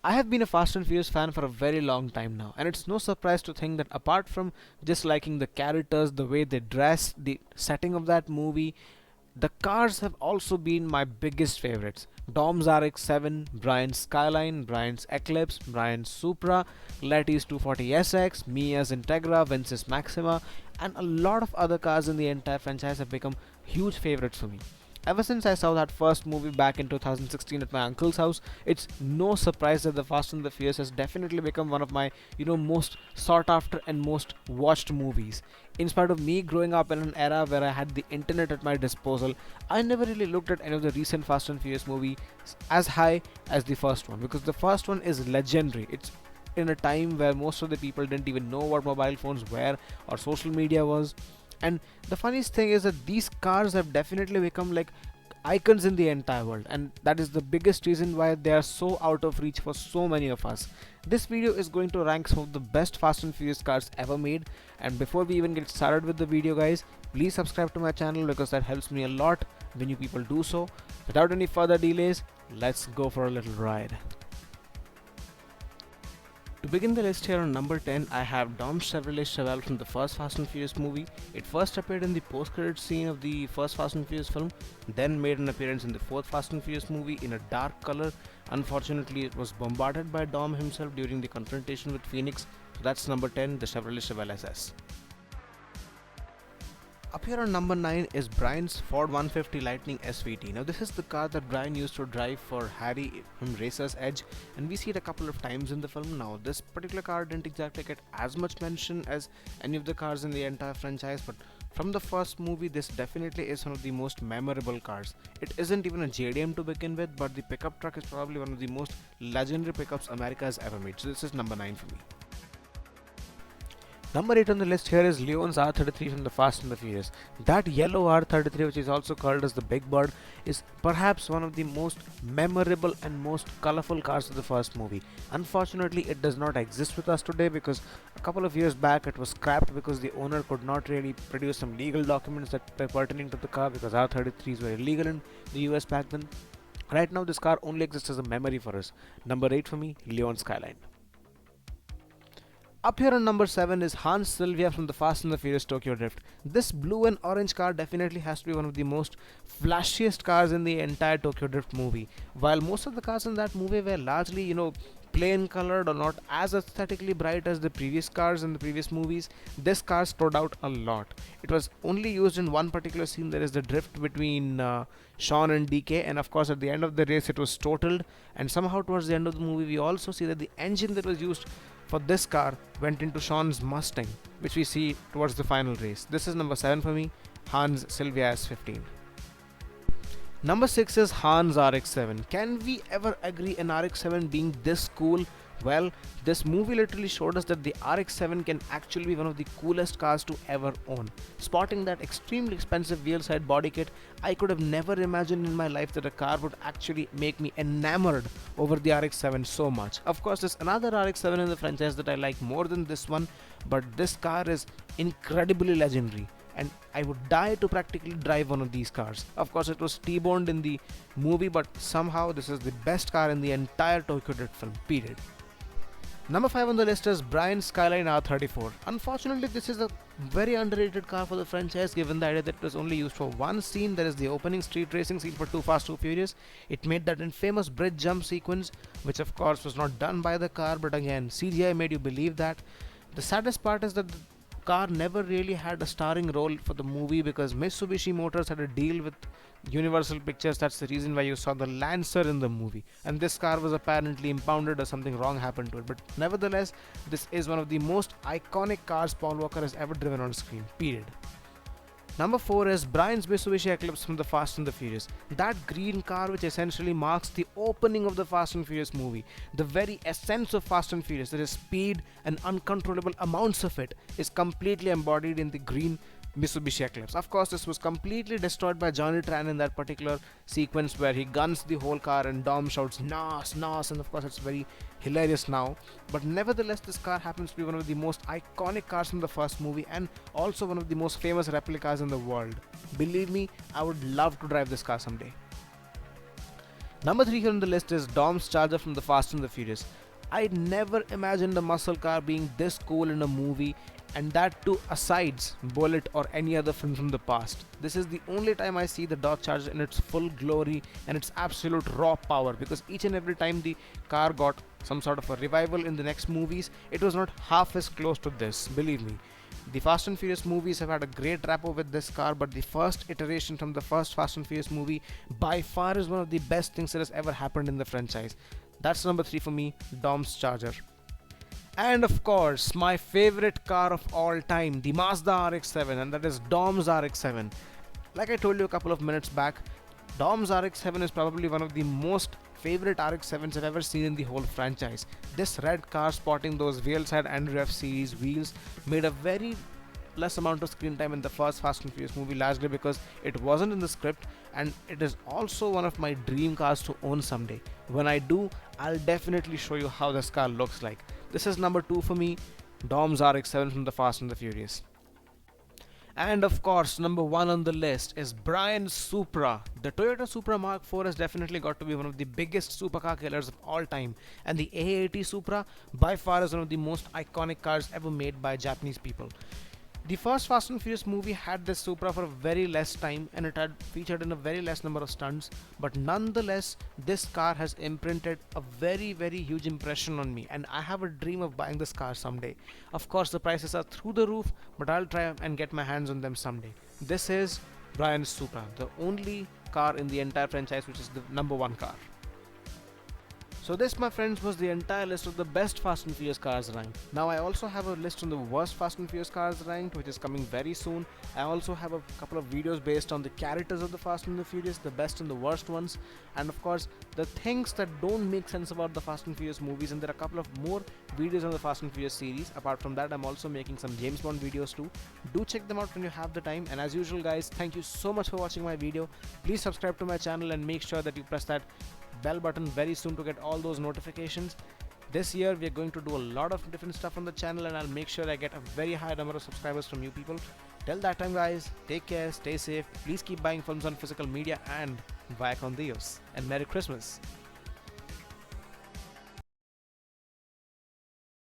I have been a Fast and Furious fan for a very long time now, and it's no surprise to think that apart from just liking the characters, the way they dress, the setting of that movie, the cars have also been my biggest favorites. Dom's RX7, Brian's Skyline, Brian's Eclipse, Brian's Supra, Letty's 240SX, Mia's Integra, Vince's Maxima, and a lot of other cars in the entire franchise have become huge favorites for me. Ever since I saw that first movie back in 2016 at my uncle's house, it's no surprise that The Fast and the Furious has definitely become one of my, most sought after and most watched movies. In spite of me growing up in an era where I had the internet at my disposal, I never really looked at any of the recent Fast and Furious movies as high as the first one, because the first one is legendary. It's in a time where most of the people didn't even know what mobile phones were or social media was. And the funniest thing is that these cars have definitely become like icons in the entire world, and that is the biggest reason why they are so out of reach for so many of us. This video is going to rank some of the best Fast and Furious cars ever made, and before we even get started with the video, guys, please subscribe to my channel because that helps me a lot when you people do so. Without any further delays, let's go for a little ride. To begin the list here on number 10, I have Dom Chevrolet Chevelle from the first Fast and Furious movie. It first appeared in the post-credit scene of the first Fast and Furious film, then made an appearance in the fourth Fast and Furious movie in a dark color. Unfortunately, it was bombarded by Dom himself during the confrontation with Phoenix. So that's number 10, the Chevrolet Chevelle SS. Up here on number 9 is Brian's Ford 150 Lightning SVT. Now this is the car that Brian used to drive for Harry from Racer's Edge, and we see it a couple of times in the film. Now this particular car didn't exactly get as much mention as any of the cars in the entire franchise, but from the first movie this definitely is one of the most memorable cars. It isn't even a JDM to begin with, but the pickup truck is probably one of the most legendary pickups America has ever made. So this is number 9 for me. Number 8 on the list here is Leon's R33 from the Fast and the Furious. That yellow R33, which is also called as the Big Bird, is perhaps one of the most memorable and most colorful cars of the first movie. Unfortunately, it does not exist with us today because a couple of years back it was scrapped because the owner could not really produce some legal documents that were pertaining to the car, because R33s were illegal in the US back then. Right now this car only exists as a memory for us. Number 8 for me, Leon Skyline. Up here on number 7 is Hans Sylvia from the Fast and the Furious Tokyo Drift. This blue and orange car definitely has to be one of the most flashiest cars in the entire Tokyo Drift movie. While most of the cars in that movie were largely, plain colored or not as aesthetically bright as the previous cars in the previous movies, this car stood out a lot. It was only used in one particular scene, that is the drift between Sean and DK, and of course at the end of the race it was totaled, and somehow towards the end of the movie we also see that the engine that was used for this car went into Sean's Mustang, which we see towards the final race. This is number 7 for me, Hans Silvia S15. Number 6 is Hans RX7. Can we ever agree an RX7 being this cool? Well, this movie literally showed us that the RX7 can actually be one of the coolest cars to ever own. Spotting that extremely expensive wheel side body kit, I could have never imagined in my life that a car would actually make me enamored over the RX7 so much. Of course, there's another RX7 in the franchise that I like more than this one, but this car is incredibly legendary, and I would die to practically drive one of these cars. Of course, it was T-boned in the movie, but somehow this is the best car in the entire Tokyo Drift film, period. Number 5 on the list is Brian's Skyline R34. Unfortunately, this is a very underrated car for the franchise, given the idea that it was only used for one scene, that is the opening street racing scene for Too Fast Too Furious. It made that infamous bridge jump sequence, which of course was not done by the car, but again, CGI made you believe that. The saddest part is that the car never really had a starring role for the movie because Mitsubishi Motors had a deal with Universal Pictures. That's the reason why you saw the Lancer in the movie, and this car was apparently impounded or something wrong happened to it. But nevertheless, this is one of the most iconic cars Paul Walker has ever driven on screen, period. Number 4 is Brian's Mitsubishi Eclipse from the Fast and the Furious. That green car which essentially marks the opening of the Fast and Furious movie. The very essence of Fast and Furious, that is speed and uncontrollable amounts of it, is completely embodied in the green Mitsubishi Eclipse. Of course, this was completely destroyed by Johnny Tran in that particular sequence where he guns the whole car and Dom shouts "Nos, Nos," and of course it's very hilarious now. But nevertheless, this car happens to be one of the most iconic cars from the first movie and also one of the most famous replicas in the world. Believe me, I would love to drive this car someday. Number 3 here on the list is Dom's Charger from the Fast and the Furious. I never imagined a muscle car being this cool in a movie, and that too asides Bullet or any other film from the past. This is the only time I see the Dodge Charger in its full glory and its absolute raw power, because each and every time the car got some sort of a revival in the next movies, it was not half as close to this, believe me. The Fast and Furious movies have had a great rapport with this car, but the first iteration from the first Fast and Furious movie by far is one of the best things that has ever happened in the franchise. That's number 3 for me, Dom's Charger. And of course, my favorite car of all time, the Mazda RX7, and that is Dom's RX7. Like I told you a couple of minutes back, Dom's RX7 is probably one of the most favorite RX7s I've ever seen in the whole franchise. This red car sporting those wheel-side Andrew F series wheels made a very less amount of screen time in the first Fast and Furious movie, largely because it wasn't in the script, and it is also one of my dream cars to own someday. When I do, I'll definitely show you how this car looks like. This is number 2 for me, Dom's RX7 from the Fast and the Furious. And of course, number 1 on the list is Brian's Supra. The Toyota Supra Mark IV has definitely got to be one of the biggest supercar killers of all time, and the A80 Supra by far is one of the most iconic cars ever made by Japanese people. The first Fast and Furious movie had this Supra for a very less time, and it had featured in a very less number of stunts, but nonetheless this car has imprinted a very huge impression on me, and I have a dream of buying this car someday. Of course the prices are through the roof, but I'll try and get my hands on them someday. This is Brian's Supra, the only car in the entire franchise which is the number 1 car. So this, my friends, was the entire list of the best Fast and Furious cars ranked. Now I also have a list on the worst Fast and Furious cars ranked, which is coming very soon. I also have a couple of videos based on the characters of the Fast and the Furious, the best and the worst ones, and of course the things that don't make sense about the Fast and Furious movies, and there are a couple of more videos on the Fast and Furious series. Apart from that, I'm also making some James Bond videos too. Do check them out when you have the time, and as usual guys, thank you so much for watching my video. Please subscribe to my channel and make sure that you press that bell button very soon to get all those notifications. This year we are going to do a lot of different stuff on the channel, and I'll make sure I get a very high number of subscribers from you people. Till that time guys, take care, stay safe, please keep buying films on physical media, and vaya con Dios, and Merry Christmas.